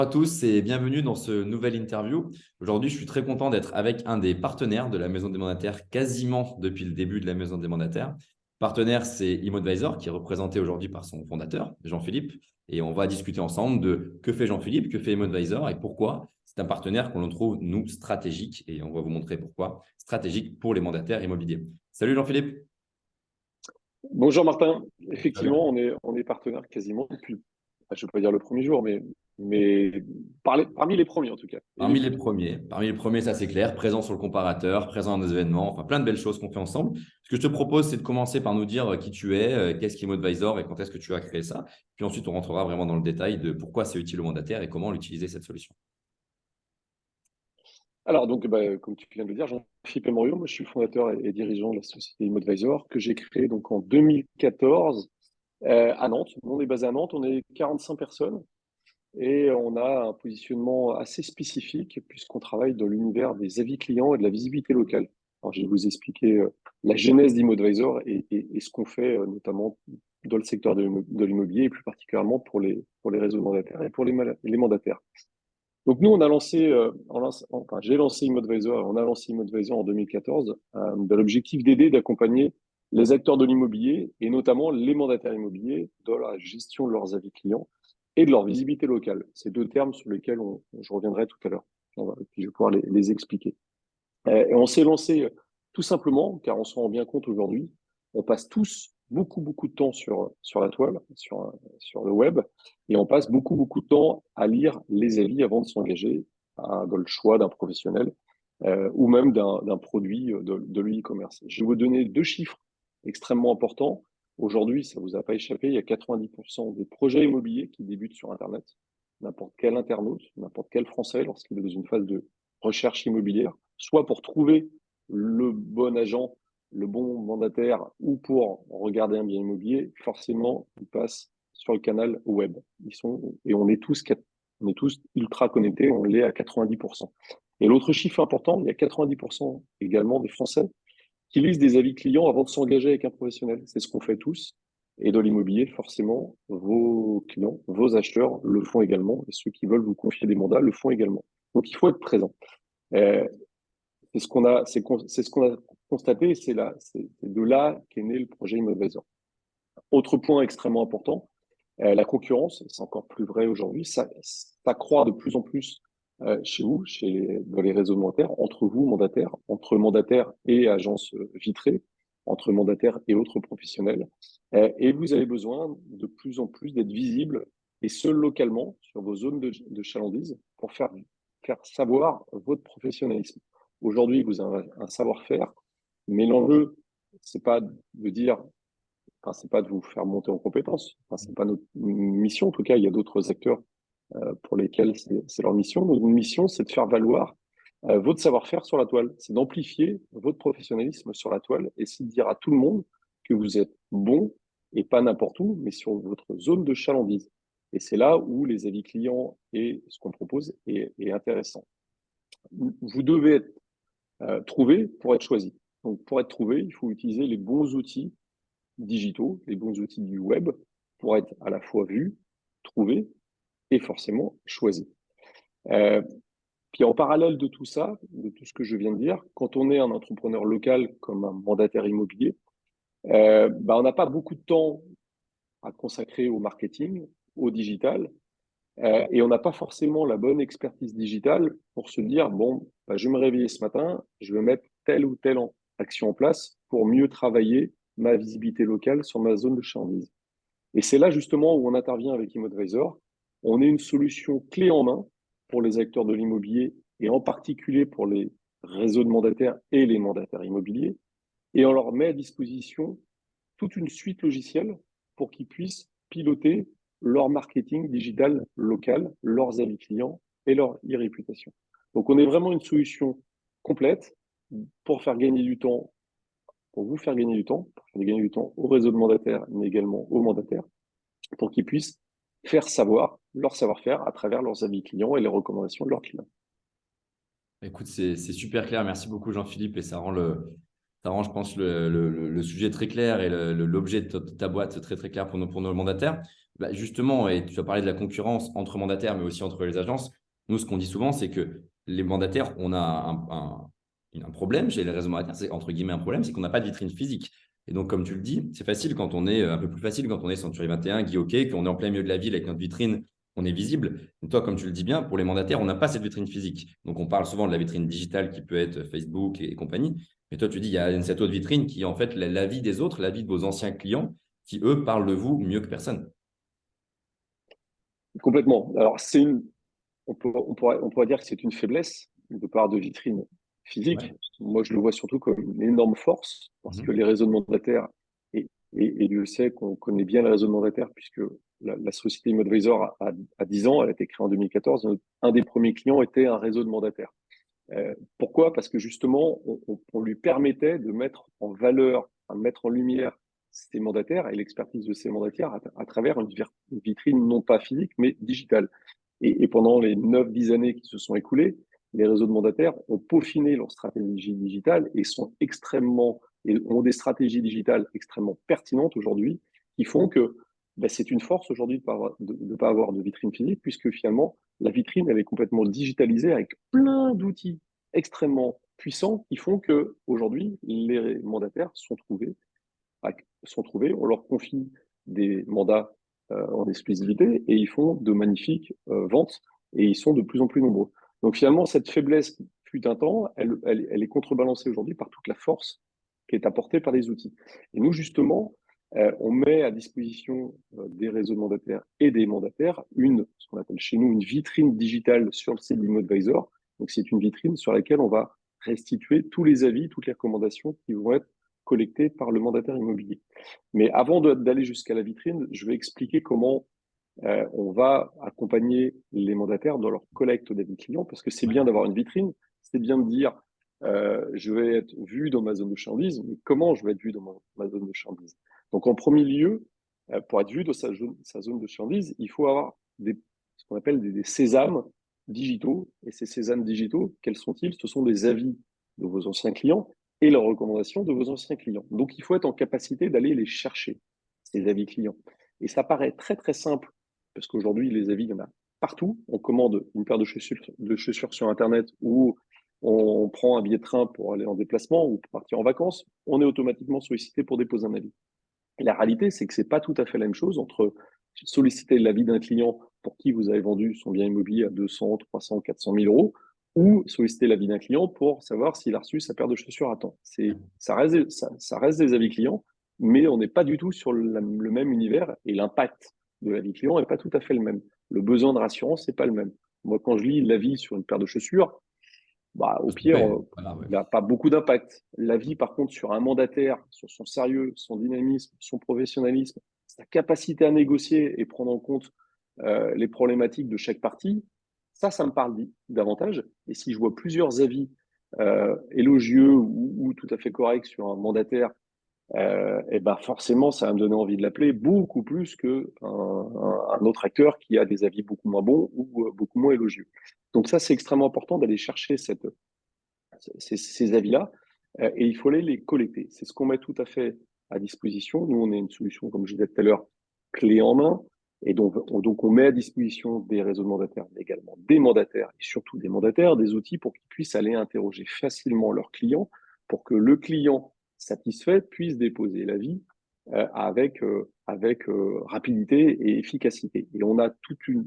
Bonjour à tous et bienvenue dans ce nouvel interview. Aujourd'hui, je suis très content d'être avec un des partenaires de la Maison des Mandataires quasiment depuis le début de la Maison des Mandataires. Partenaire, c'est ImoAdvisor qui est représenté aujourd'hui par son fondateur, Jean-Philippe. Et on va discuter ensemble de que fait Jean-Philippe, que fait ImoAdvisor et pourquoi c'est un partenaire qu'on trouve, nous, stratégique. Et on va vous montrer pourquoi stratégique pour les mandataires immobiliers. Salut Jean-Philippe. Bonjour Martin. Ça va bien. Effectivement, on est partenaire quasiment depuis, je ne vais pas dire le premier jour, mais parmi les premiers en tout cas, et les tout premiers. Parmi les premiers, ça c'est clair, présent sur le comparateur, présent dans des événements, enfin plein de belles choses qu'on fait ensemble. Ce que je te propose, c'est de commencer par nous dire qui tu es, qu'est-ce qu'ImoAdvisor et quand est-ce que tu as créé ça. Puis ensuite, on rentrera vraiment dans le détail de pourquoi c'est utile aux mandataires et comment l'utiliser cette solution. Alors donc, comme tu viens de le dire, Jean-Philippe Morio, moi je suis fondateur et dirigeant de la société ImoAdvisor que j'ai créée donc en 2014 à Nantes. On est basé à Nantes, on est 45 personnes et on a un positionnement assez spécifique puisqu'on travaille dans l'univers des avis clients et de la visibilité locale. Alors, je vais vous expliquer la genèse d'ImoAdvisor et ce qu'on fait notamment dans le secteur de l'immobilier et plus particulièrement pour les réseaux mandataires et pour les mandataires. Donc nous, on a lancé, enfin, j'ai lancé ImoAdvisor, on a lancé ImoAdvisor en 2014 dans l'objectif d'aider, d'accompagner les acteurs de l'immobilier et notamment les mandataires immobiliers dans la gestion de leurs avis clients et de leur visibilité locale. C'est deux termes sur lesquels je reviendrai tout à l'heure. Puis je vais pouvoir les expliquer. Et on s'est lancé tout simplement, car on se rend bien compte aujourd'hui, on passe tous beaucoup de temps sur la toile, sur le web, et on passe beaucoup de temps à lire les avis avant de s'engager dans le choix d'un professionnel ou même d'un produit de l'e-commerce. Je vais vous donner deux chiffres extrêmement importants. Aujourd'hui, ça vous a pas échappé, il y a 90% des projets immobiliers qui débutent sur Internet. N'importe quel internaute, n'importe quel Français, lorsqu'il est dans une phase de recherche immobilière, soit pour trouver le bon agent, le bon mandataire, ou pour regarder un bien immobilier, forcément, ils passent sur le canal web. Et on est tous ultra connectés, on l'est à 90%. Et l'autre chiffre important, il y a 90% également des Français qui lisent des avis clients avant de s'engager avec un professionnel. C'est ce qu'on fait tous. Et dans l'immobilier, forcément, vos clients, vos acheteurs le font également, et ceux qui veulent vous confier des mandats le font également. Donc, il faut être présent. Euh, c'est ce qu'on a constaté, et c'est de là qu'est né le projet ImoAdvisor. Autre point extrêmement important, la concurrence, c'est encore plus vrai aujourd'hui, ça croît de plus en plus chez vous, dans les réseaux mandataires, entre vous, mandataires, entre mandataires et agences vitrées, entre mandataires et autres professionnels. Et vous avez besoin de plus en plus d'être visible, et ce, localement, sur vos zones de chalandise, pour faire savoir votre professionnalisme. Aujourd'hui, vous avez un savoir-faire, mais l'enjeu, c'est pas de dire, enfin, c'est pas de vous faire monter en compétences. Enfin, c'est pas notre mission. En tout cas, il y a d'autres acteurs pour lesquels c'est leur mission. Notre mission, c'est de faire valoir votre savoir-faire sur la toile. C'est d'amplifier votre professionnalisme sur la toile et c'est de dire à tout le monde que vous êtes bon et pas n'importe où, mais sur votre zone de chalandise. Et c'est là où les avis clients et ce qu'on propose est intéressant. Vous devez être trouvé pour être choisi. Donc, pour être trouvé, il faut utiliser les bons outils digitaux, les bons outils du web pour être à la fois vu, trouvé et forcément choisi. Euh, Puis en parallèle de tout ça, de tout ce que je viens de dire, quand on est un entrepreneur local comme un mandataire immobilier, on n'a pas beaucoup de temps à consacrer au marketing, au digital, et on n'a pas forcément la bonne expertise digitale pour se dire, bon, je vais me réveiller ce matin, je vais mettre telle ou telle action en place pour mieux travailler ma visibilité locale sur ma zone de chalandise. Et c'est là justement où on intervient avec ImoAdvisor. On est une solution clé en main pour les acteurs de l'immobilier et en particulier pour les réseaux de mandataires et les mandataires immobiliers. Et on leur met à disposition toute une suite logicielle pour qu'ils puissent piloter leur marketing digital local, leurs avis clients et leur e-réputation. Donc on est vraiment une solution complète pour faire gagner du temps, pour vous faire gagner du temps, pour faire gagner du temps au réseau de mandataires, mais également aux mandataires, pour qu'ils puissent faire savoir leur savoir-faire à travers leurs avis clients et les recommandations de leurs clients. Écoute, c'est super clair. Merci beaucoup Jean-Philippe et ça rend, je pense, le sujet très clair et l'objet de ta boîte très clair pour nos mandataires. Bah, justement, et tu as parlé de la concurrence entre mandataires, mais aussi entre les agences. Nous, ce qu'on dit souvent, c'est que les mandataires, on a un problème chez les réseaux mandataires, c'est entre guillemets un problème, c'est qu'on n'a pas de vitrine physique. Et donc, comme tu le dis, c'est facile quand on est un peu plus facile quand on est Century 21, Guy Hockey, qu'on est en plein milieu de la ville avec notre vitrine, on est visible. Et toi, comme tu le dis bien, pour les mandataires, on n'a pas cette vitrine physique. Donc, on parle souvent de la vitrine digitale qui peut être Facebook et compagnie. Mais toi, tu dis, il y a cette autre vitrine qui est en fait la vie des autres, la vie de vos anciens clients qui, eux, parlent de vous mieux que personne. Complètement. Alors, on pourrait dire que c'est une faiblesse de part de vitrine physique. Ouais. Moi, je le vois surtout comme une énorme force parce que Mhm. les réseaux de mandataires, et Dieu sait qu'on connaît bien les réseaux de mandataires puisque la société ImmoAdvisor a 10 ans, elle a été créée en 2014. Un des premiers clients était un réseau de mandataires. Pourquoi? Parce que justement, on lui permettait de mettre en valeur, de mettre en lumière ces mandataires et l'expertise de ces mandataires à travers une vitrine non pas physique, mais digitale. Et pendant les 9-10 années qui se sont écoulées, les réseaux de mandataires ont peaufiné leur stratégie digitale et et ont des stratégies digitales extrêmement pertinentes aujourd'hui qui font que ben, c'est une force aujourd'hui de ne pas avoir de vitrine physique puisque finalement, la vitrine, elle est complètement digitalisée avec plein d'outils extrêmement puissants qui font que aujourd'hui, les mandataires sont trouvés, on leur confie des mandats en exclusivité et ils font de magnifiques ventes et ils sont de plus en plus nombreux. Donc finalement, cette faiblesse qui fut un temps, elle est contrebalancée aujourd'hui par toute la force qui est apportée par les outils. Et nous, justement, on met à disposition des réseaux de mandataires et des mandataires ce qu'on appelle chez nous une vitrine digitale sur le site d'ImmoAdvisor. Donc c'est une vitrine sur laquelle on va restituer tous les avis, toutes les recommandations qui vont être collectées par le mandataire immobilier. Mais avant d'aller jusqu'à la vitrine, je vais expliquer comment on va accompagner les mandataires dans leur collecte d'avis clients, parce que c'est Ouais. bien d'avoir une vitrine, c'est bien de dire je vais être vu dans ma zone de chalandise, mais comment je vais être vu dans ma zone de chalandise? Donc en premier lieu, pour être vu dans sa zone de chalandise, il faut avoir ce qu'on appelle des sésames digitaux. Et ces sésames digitaux, quels sont-ils? Ce sont des avis de vos anciens clients et leurs recommandations de vos anciens clients. Donc il faut être en capacité d'aller les chercher, ces avis clients. Et ça paraît très très simple parce qu'aujourd'hui, les avis, il y en a partout. On commande une paire de chaussures sur Internet ou on prend un billet de train pour aller en déplacement ou pour partir en vacances, on est automatiquement sollicité pour déposer un avis. Et la réalité, c'est que ce n'est pas tout à fait la même chose entre solliciter l'avis d'un client pour qui vous avez vendu son bien immobilier à 200, 300, 400 000 euros ou solliciter l'avis d'un client pour savoir s'il a reçu sa paire de chaussures à temps. Ça reste des avis clients, mais on n'est pas du tout sur le même univers et l'impact de l'avis client n'est pas tout à fait le même. Le besoin de rassurance n'est pas le même. Moi, quand je lis l'avis sur une paire de chaussures, bah, au Faut se pire, tromper. Voilà, ouais. il n'a pas beaucoup d'impact. L'avis, par contre, sur un mandataire, sur son sérieux, son dynamisme, son professionnalisme, sa capacité à négocier et prendre en compte les problématiques de chaque partie, ça me parle davantage. Et si je vois plusieurs avis élogieux ou tout à fait corrects sur un mandataire, et ben forcément, ça va me donner envie de l'appeler beaucoup plus qu'un autre acteur qui a des avis beaucoup moins bons ou beaucoup moins élogieux. Donc ça, c'est extrêmement important d'aller chercher ces avis-là et il faut aller les collecter. C'est ce qu'on met tout à fait à disposition. Nous, on est une solution, comme je disais tout à l'heure, clé en main. Et donc, on met à disposition des réseaux de mandataires, mais également des mandataires et surtout des mandataires, des outils pour qu'ils puissent aller interroger facilement leurs clients, pour que le client satisfait puisse déposer l'avis avec rapidité et efficacité. Et on a je ne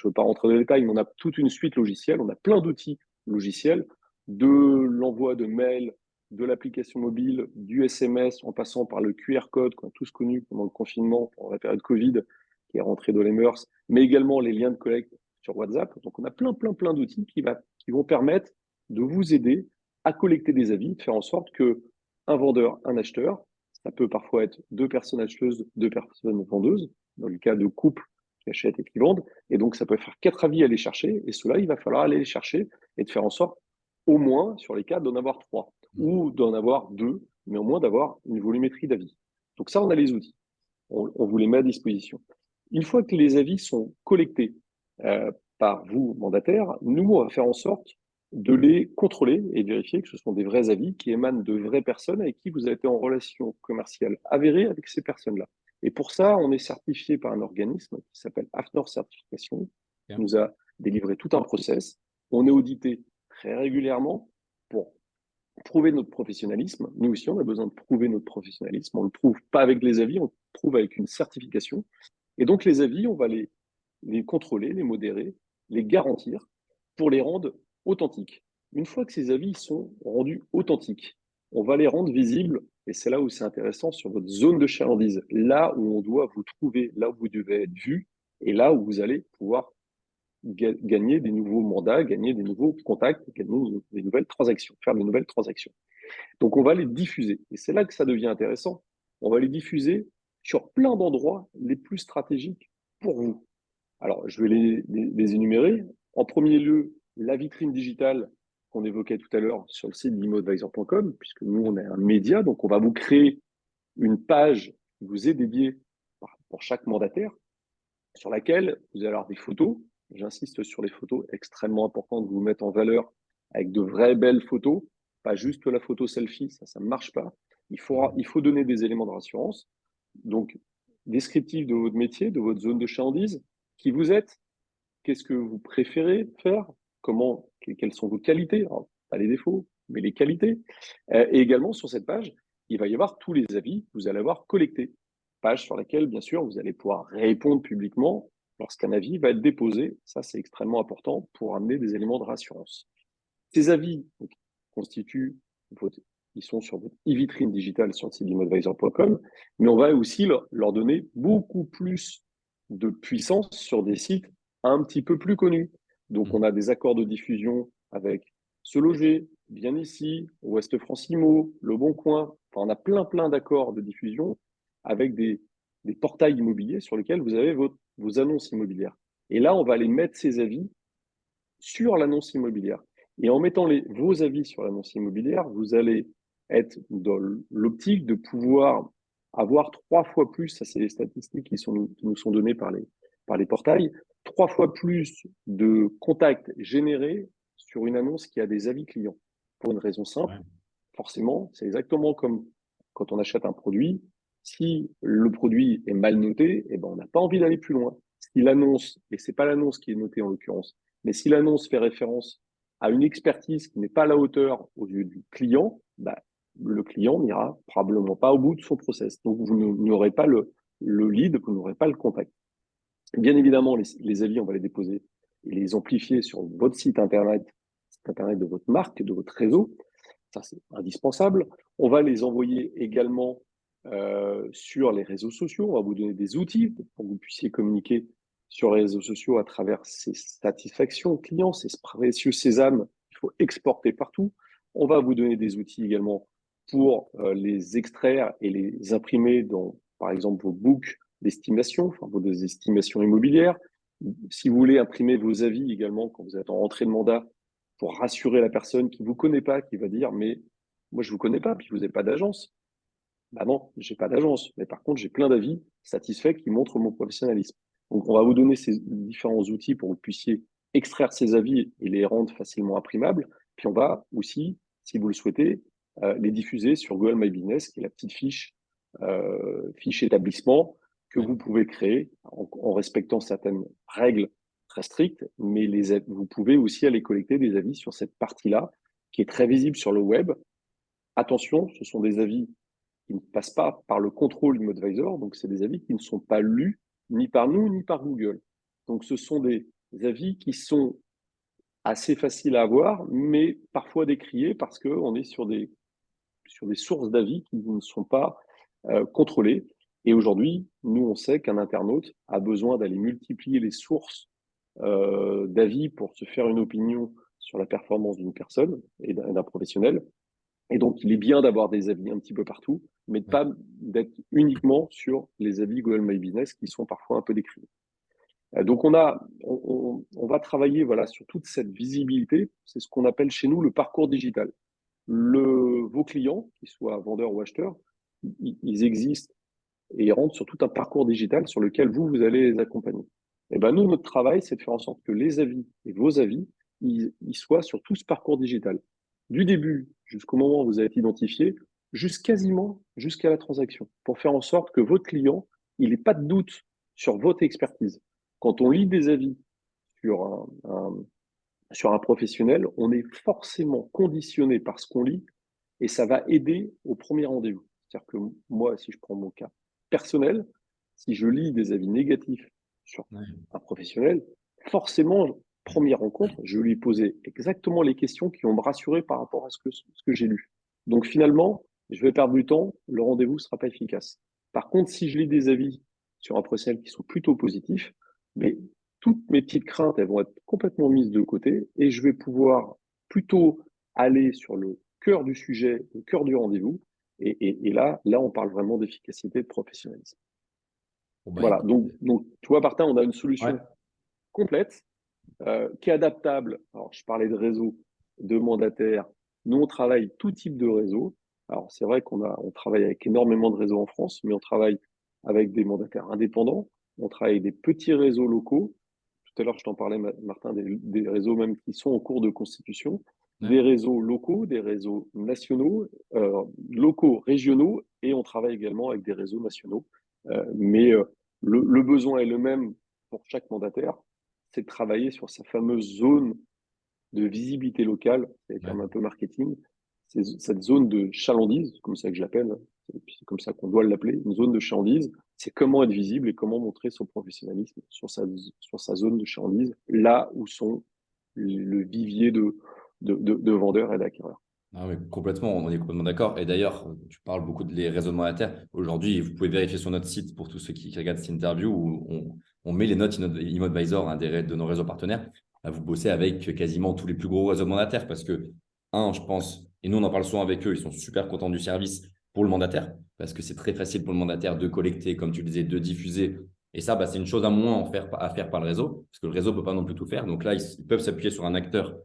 veux pas rentrer dans les détails, mais on a toute une suite logicielle, on a plein d'outils logiciels de l'envoi de mails, de l'application mobile, du SMS, en passant par le QR code qu'on a tous connu pendant le confinement, pendant la période Covid, qui est rentré dans les mœurs, mais également les liens de collecte sur WhatsApp. Donc, on a plein, plein, plein d'outils qui vont permettre de vous aider à collecter des avis, de faire en sorte que un vendeur, un acheteur, ça peut parfois être deux personnes acheteuses, deux personnes vendeuses, dans le cas de couples qui achètent et qui vendent. Et donc, ça peut faire 4 avis à aller chercher. Et cela, il va falloir aller les chercher et de faire en sorte au moins, sur les cas, d'en avoir 3 ou d'en avoir 2, mais au moins d'avoir une volumétrie d'avis. Donc ça, on a les outils. On vous les met à disposition. Une fois que les avis sont collectés par vous, mandataires, nous, on va faire en sorte de les contrôler et vérifier que ce sont des vrais avis qui émanent de vraies personnes avec qui vous avez été en relation commerciale avérée avec ces personnes-là. Et pour ça, on est certifié par un organisme qui s'appelle AFNOR Certification, qui Ok. nous a délivré tout un process. On est audité très régulièrement pour prouver notre professionnalisme. Nous aussi, on a besoin de prouver notre professionnalisme. On ne le prouve pas avec les avis, on le prouve avec une certification. Et donc, les avis, on va les contrôler, les modérer, les garantir pour les rendre authentiques. Une fois que ces avis sont rendus authentiques, on va les rendre visibles, et c'est là où c'est intéressant, sur votre zone de chalandise, là où on doit vous trouver, là où vous devez être vu, et là où vous allez pouvoir gagner des nouveaux mandats, gagner des nouveaux contacts, gagner des nouvelles transactions, faire de nouvelles transactions. Donc on va les diffuser, et c'est là que ça devient intéressant. On va les diffuser sur plein d'endroits les plus stratégiques pour vous. Alors, je vais les énumérer. En premier lieu, la vitrine digitale qu'on évoquait tout à l'heure sur le site d'imoadvisor.com, puisque nous, on est un média, donc on va vous créer une page qui vous est dédiée pour chaque mandataire, sur laquelle vous allez avoir des photos. J'insiste sur les photos, extrêmement important de vous mettre en valeur avec de vraies belles photos, pas juste la photo selfie, ça ne marche pas. Il faut donner des éléments de rassurance. Donc, descriptif de votre métier, de votre zone de chalandise, qui vous êtes, qu'est-ce que vous préférez faire, quelles sont vos qualités, alors, pas les défauts, mais les qualités. Et également, sur cette page, il va y avoir tous les avis que vous allez avoir collectés. Page sur laquelle, bien sûr, vous allez pouvoir répondre publiquement lorsqu'un avis va être déposé. Ça, c'est extrêmement important pour amener des éléments de rassurance. Ces avis donc, constituent ils sont sur votre e-vitrine digitale sur le site d'imoadvisor.com, mais on va aussi leur donner beaucoup plus de puissance sur des sites un petit peu plus connus. Donc, on Mhm. a des accords de diffusion avec Se Loger, Bien Ici, Ouest France Immo, Le Bon Coin. Enfin, on a plein d'accords de diffusion avec des portails immobiliers sur lesquels vous avez vos annonces immobilières. Et là, on va aller mettre ces avis sur l'annonce immobilière. Et en mettant vos avis sur l'annonce immobilière, vous allez être dans l'optique de pouvoir avoir 3 fois plus, ça c'est les statistiques qui nous sont données par les portails, 3 fois plus de contacts générés sur une annonce qui a des avis clients. Pour une raison simple, Ouais. forcément, c'est exactement comme quand on achète un produit. Si le produit est mal noté, eh ben, on n'a pas envie d'aller plus loin. Si l'annonce, et c'est pas l'annonce qui est notée en l'occurrence, mais si l'annonce fait référence à une expertise qui n'est pas à la hauteur aux yeux du client, bah, le client n'ira probablement pas au bout de son process. Donc, vous n'aurez pas le lead, vous n'aurez pas le contact. Bien évidemment, les avis, on va les déposer et les amplifier sur votre site internet de votre marque, de votre réseau. Ça, c'est indispensable. On va les envoyer également sur les réseaux sociaux. On va vous donner des outils pour que vous puissiez communiquer sur les réseaux sociaux à travers ces satisfactions clients, ces précieux sésames qu'il faut exporter partout. On va vous donner des outils également pour les extraire et les imprimer dans, par exemple, vos books d'estimation, enfin vos estimations immobilières. Si vous voulez imprimer vos avis également quand vous êtes en rentrée de mandat, pour rassurer la personne qui ne vous connaît pas, qui va dire, mais moi, je ne vous connais pas, puis vous n'avez pas d'agence. Bah non, j'ai pas d'agence. Mais par contre, j'ai plein d'avis satisfaits qui montrent mon professionnalisme. Donc, on va vous donner ces différents outils pour que vous puissiez extraire ces avis et les rendre facilement imprimables. Puis on va aussi, si vous le souhaitez, les diffuser sur Google My Business, qui est la petite fiche établissement que Ouais. vous pouvez créer en respectant certaines règles très strictes, mais vous pouvez aussi aller collecter des avis sur cette partie-là, qui est très visible sur le web. Attention, ce sont des avis qui ne passent pas par le contrôle d'ImmoAdvisor, donc c'est des avis qui ne sont pas lus ni par nous ni par Google. Donc ce sont des avis qui sont assez faciles à avoir, mais parfois décriés parce qu'on est sur des sources d'avis qui ne sont pas contrôlées. Et aujourd'hui, nous, on sait qu'un internaute a besoin d'aller multiplier les sources d'avis pour se faire une opinion sur la performance d'une personne et d'un professionnel. Et donc, il est bien d'avoir des avis un petit peu partout, mais de Ouais. pas d'être uniquement sur les avis Google My Business qui sont parfois un peu décriés. Donc, on va travailler voilà, sur toute cette visibilité. C'est ce qu'on appelle chez nous le parcours digital. Vos clients, qu'ils soient vendeurs ou acheteurs, ils existent et ils rentrent sur tout un parcours digital sur lequel vous allez les accompagner. Et ben nous, notre travail, c'est de faire en sorte que les avis et vos avis, ils soient sur tout ce parcours digital. Du début jusqu'au moment où vous êtes identifié, quasiment jusqu'à la transaction, pour faire en sorte que votre client il n'est pas de doute sur votre expertise. Quand on lit des avis sur sur un professionnel, on est forcément conditionné par ce qu'on lit et ça va aider au premier rendez-vous. C'est-à-dire que moi, si je prends mon cas personnel, si je lis des avis négatifs sur Ouais. un professionnel, forcément, première rencontre, je vais lui poser exactement les questions qui vont me rassurer par rapport à ce que j'ai lu. Donc finalement, je vais perdre du temps, le rendez-vous ne sera pas efficace. Par contre, si je lis des avis sur un professionnel qui sont plutôt positifs, mais toutes mes petites craintes, elles vont être complètement mises de côté et je vais pouvoir plutôt aller sur le cœur du sujet, le cœur du rendez-vous. Et là, on parle vraiment d'efficacité et de professionnalisme. Bon, bah, Voilà, écoute, donc tu vois, Martin, on a une ouais. solution complète qui est adaptable. Alors, je parlais de réseau, de mandataires. Nous, on travaille tout type de réseau. Alors, c'est vrai on travaille avec énormément de réseaux en France, mais on travaille avec des mandataires indépendants. On travaille avec des petits réseaux locaux. Tout à l'heure, je t'en parlais, Martin, des réseaux même qui sont en cours de constitution, Ouais. des réseaux locaux, des réseaux nationaux, locaux, régionaux, et on travaille également avec des réseaux nationaux. Mais le besoin est le même pour chaque mandataire, c'est de travailler sur sa fameuse zone de visibilité locale, c'est le terme Ouais. un peu marketing, c'est cette zone de chalandise, c'est comme ça que je l'appelle, c'est comme ça qu'on doit l'appeler, une zone de chalandise, c'est comment être visible et comment montrer son professionnalisme sur sa zone de chalandise, là où sont le vivier de vendeurs et d'acquéreurs. Ah oui, complètement, on est complètement d'accord. Et d'ailleurs, tu parles beaucoup des réseaux monétaires. Aujourd'hui, vous pouvez vérifier sur notre site pour tous ceux qui regardent cette interview où on met les notes ImoAdvisor, hein, de nos réseaux partenaires. Là, vous bossez avec quasiment tous les plus gros réseaux monétaires parce que, je pense, et nous on en parle souvent avec eux, ils sont super contents du service pour le mandataire parce que c'est très facile pour le mandataire de collecter, comme tu le disais, de diffuser. Et ça, bah, c'est une chose à moins à faire par le réseau parce que le réseau ne peut pas non plus tout faire. Donc là, ils peuvent s'appuyer sur un acteur,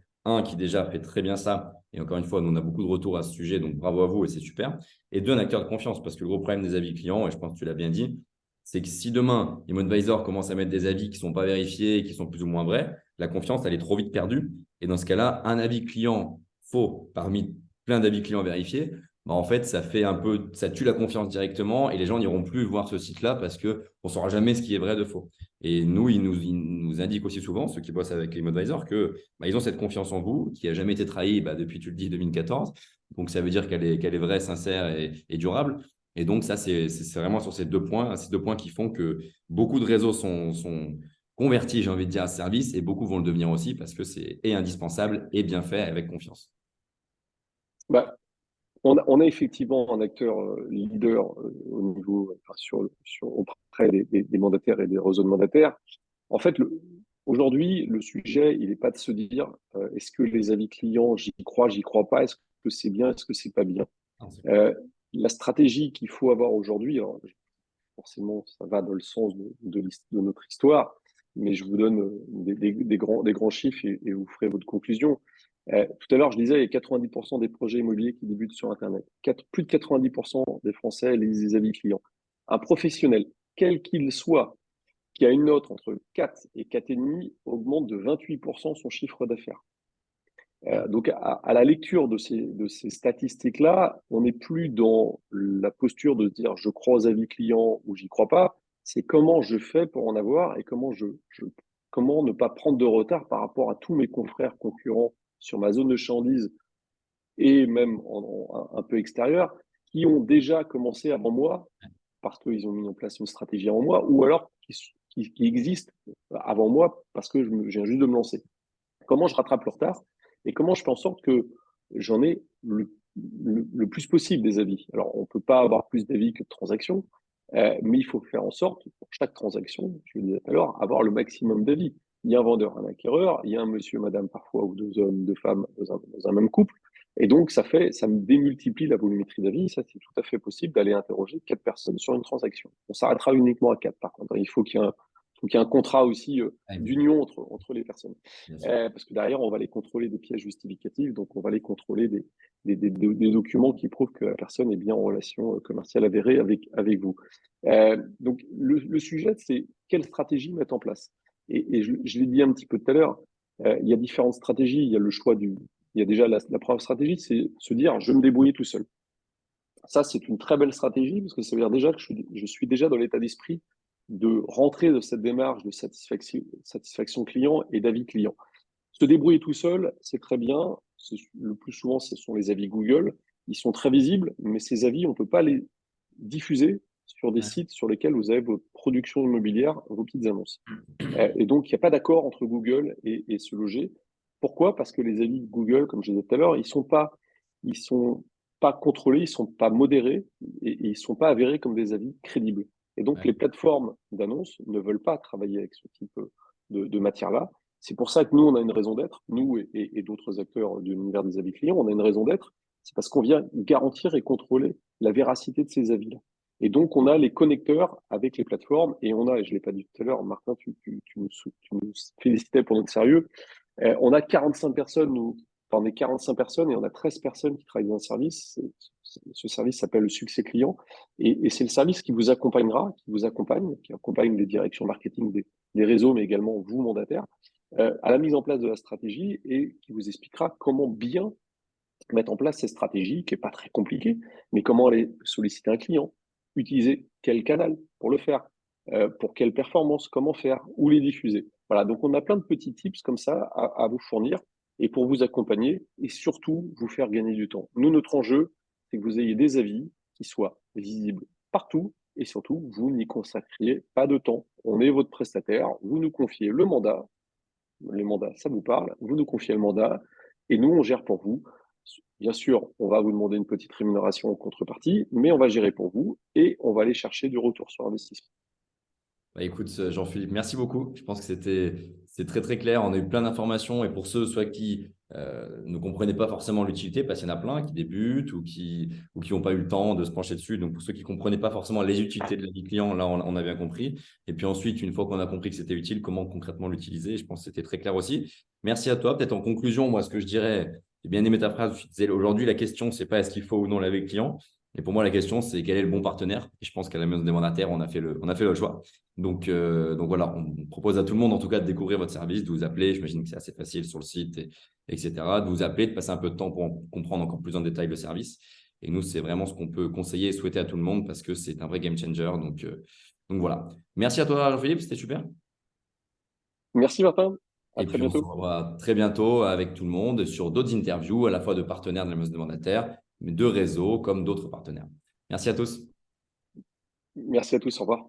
qui déjà fait très bien ça. Et encore une fois, nous, on a beaucoup de retours à ce sujet, donc bravo à vous et c'est super. Et deux, un acteur de confiance, parce que le gros problème des avis clients, et je pense que tu l'as bien dit, c'est que si demain, ImoAdvisor commence à mettre des avis qui ne sont pas vérifiés et qui sont plus ou moins vrais, la confiance, elle est trop vite perdue. Et dans ce cas-là, un avis client faux parmi plein d'avis clients vérifiés, bah en fait, ça fait un peu, ça tue la confiance directement et les gens n'iront plus voir ce site-là parce qu'on ne saura jamais ce qui est vrai de faux. Et nous, ils nous indiquent aussi souvent, ceux qui bossent avec ImoAdvisor, que ils ont cette confiance en vous qui n'a jamais été trahie depuis, tu le dis, 2014. Donc, ça veut dire qu'elle est vraie, sincère et durable. Et donc, ça, c'est vraiment sur ces deux points qui font que beaucoup de réseaux sont convertis, j'ai envie de dire, à ce service et beaucoup vont le devenir aussi parce que c'est indispensable et bien fait avec confiance. Bah, on a effectivement un acteur leader au niveau, enfin, auprès des mandataires et des réseaux de mandataires. En fait, aujourd'hui, le sujet, il n'est pas de se dire est-ce que les avis clients, j'y crois pas, est-ce que c'est bien, est-ce que c'est pas bien. Ah, c'est cool. Euh, la stratégie qu'il faut avoir aujourd'hui, alors, forcément, ça va dans le sens de notre histoire, mais je vous donne des grands chiffres et vous ferez votre conclusion. Tout à l'heure, je disais, il y a 90% des projets immobiliers qui débutent sur Internet. Plus de 90% des Français lisent des avis clients. Un professionnel, quel qu'il soit, qui a une note entre 4 et 4,5, augmente de 28% son chiffre d'affaires. Ouais. Donc, à la lecture de ces statistiques-là, on n'est plus dans la posture de se dire je crois aux avis clients ou j'y crois pas. C'est comment je fais pour en avoir et comment ne pas prendre de retard par rapport à tous mes confrères concurrents sur ma zone de chalandise et même un peu extérieure qui ont déjà commencé avant moi parce qu'ils ont mis en place une stratégie avant moi ou alors qui existent avant moi parce que je viens juste de me lancer. Comment je rattrape le retard et comment je fais en sorte que j'en ai le plus possible des avis. Alors, on ne peut pas avoir plus d'avis que de transactions, mais il faut faire en sorte, pour chaque transaction, je le disais tout à l'heure, avoir le maximum d'avis. Il y a un vendeur, un acquéreur, il y a un monsieur, madame parfois, ou deux hommes, deux femmes dans un même couple. Et donc, ça me démultiplie la volumétrie d'avis. Ça, c'est tout à fait possible d'aller interroger 4 personnes sur une transaction. On s'arrêtera uniquement à 4, par contre. Il faut qu'il y ait un contrat aussi Ouais, d'union entre les personnes. bien sûr. Parce que derrière, on va les contrôler des pièces justificatives, donc on va les contrôler des documents qui prouvent que la personne est bien en relation commerciale avérée avec vous. Donc le sujet, c'est quelle stratégie mettre en place. Et je l'ai dit un petit peu tout à l'heure, il y a différentes stratégies. Il y a le choix il y a déjà la première stratégie, c'est se dire je vais me débrouiller tout seul. Ça, c'est une très belle stratégie parce que ça veut dire déjà que je suis déjà dans l'état d'esprit de rentrer de cette démarche de satisfaction client et d'avis client. Se débrouiller tout seul, c'est très bien. Le plus souvent, ce sont les avis Google. Ils sont très visibles, mais ces avis, on ne peut pas les diffuser sur des Ouais. sites sur lesquels vous avez votre production immobilière, vos petites annonces. Et donc, il n'y a pas d'accord entre Google et se loger. Pourquoi? Parce que les avis de Google, comme je disais tout à l'heure, ils sont pas contrôlés, ils sont pas modérés et ils sont pas avérés comme des avis crédibles. Et donc, Ouais. les plateformes d'annonces ne veulent pas travailler avec ce type de matière-là. C'est pour ça que nous, on a une raison d'être, nous et d'autres acteurs de l'univers des avis clients, on a une raison d'être. C'est parce qu'on vient garantir et contrôler la véracité de ces avis-là. Et donc, on a les connecteurs avec les plateformes et on a, et je ne l'ai pas dit tout à l'heure, Martin, tu nous félicitais pour notre sérieux. On a 45 personnes, enfin, on est 45 personnes et on a 13 personnes qui travaillent dans un service. Ce service s'appelle le succès client et c'est le service qui vous accompagnera, qui accompagne les directions marketing des réseaux, mais également vous, mandataires, à la mise en place de la stratégie et qui vous expliquera comment bien mettre en place ces stratégies, qui n'est pas très compliqué, mais comment aller solliciter un client, utiliser quel canal pour le faire, pour quelle performance, comment faire, où les diffuser. Voilà, donc on a plein de petits tips comme ça à vous fournir et pour vous accompagner et surtout vous faire gagner du temps. Nous, notre enjeu, c'est que vous ayez des avis qui soient visibles partout et surtout, vous n'y consacriez pas de temps. On est votre prestataire, vous nous confiez le mandat, ça vous parle, vous nous confiez le mandat et nous, on gère pour vous. Bien sûr, on va vous demander une petite rémunération en contrepartie, mais on va gérer pour vous et on va aller chercher du retour sur investissement. Bah, écoute, Jean-Philippe, merci beaucoup. Je pense que c'est très très clair. On a eu plein d'informations et pour ceux soit qui ne comprenaient pas forcément l'utilité, parce qu'il y en a plein qui débutent ou qui n'ont pas eu le temps de se pencher dessus. Donc pour ceux qui ne comprenaient pas forcément les utilités de la vie client, là on a bien compris. Et puis ensuite, une fois qu'on a compris que c'était utile, comment concrètement l'utiliser, je pense que c'était très clair aussi. Merci à toi. Peut-être en conclusion, moi ce que je dirais, j'ai bien aimé ta phrase. Tu disais aujourd'hui la question, c'est pas est-ce qu'il faut ou non la vie client. Et pour moi, la question, c'est quel est le bon partenaire. Et je pense qu'à la maison des mandataires, on a fait le choix. Donc voilà, on propose à tout le monde en tout cas de découvrir votre service, de vous appeler. J'imagine que c'est assez facile sur le site, etc. De vous appeler, de passer un peu de temps pour comprendre encore plus en détail le service. Et nous, c'est vraiment ce qu'on peut conseiller et souhaiter à tout le monde parce que c'est un vrai game changer. Donc voilà. Merci à toi, Jean-Philippe, c'était super. Merci Martin, à Et très puis on se bientôt. revoit très bientôt avec tout le monde sur d'autres interviews, à la fois de partenaires de la maison des mandataires, mais de réseaux comme d'autres partenaires. Merci à tous. Merci à tous, au revoir.